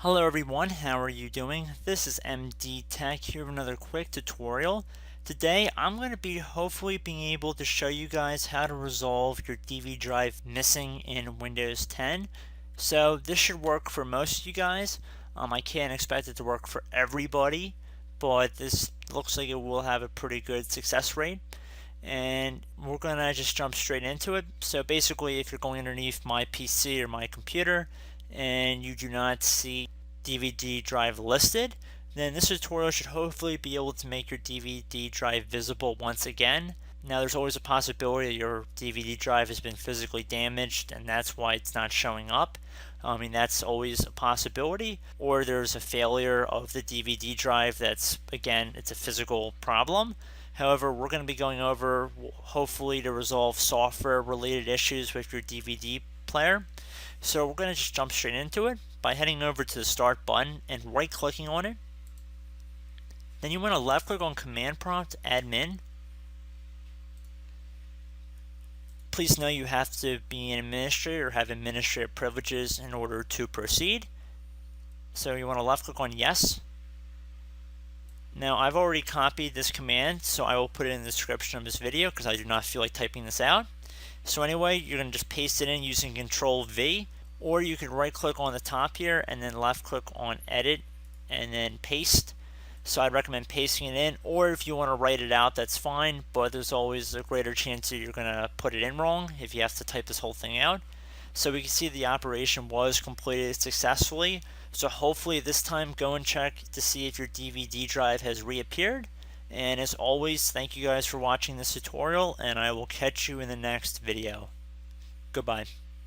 Hello everyone, how are you doing? This is MD Tech here with another quick tutorial. Today I'm going to be hopefully being able to show you guys how to resolve your DVD drive missing in Windows 10. So this should work for most of you guys. I can't expect it to work for everybody, but this looks like it will have a pretty good success rate. And we're going to just jump straight into it. So basically, if you're going underneath my PC or my computer and you do not see DVD drive listed, then this tutorial should hopefully be able to make your DVD drive visible once again. Now there's always a possibility that your DVD drive has been physically damaged and that's why it's not showing up. That's always a possibility. Or there's a failure of the DVD drive that's, again, it's a physical problem. However, we're going to be going over, hopefully, to resolve software related issues with your DVD player. So we're going to just jump straight into it by heading over to the Start button and right clicking on it. Then you want to left click on Command Prompt Admin. Please know you have to be an administrator or have administrative privileges in order to proceed. So you want to left click on Yes. Now I've already copied this command, so I will put it in the description of this video because I do not feel like typing this out. So anyway, you're going to just paste it in using Control V, or you can right click on the top here and then left click on Edit and then Paste. So I'd recommend pasting it in, or if you want to write it out, that's fine, but there's always a greater chance that you're going to put it in wrong if you have to type this whole thing out. So we can see the operation was completed successfully. So hopefully this time go and check to see if your DVD drive has reappeared. And as always, thank you guys for watching this tutorial, and I will catch you in the next video. Goodbye.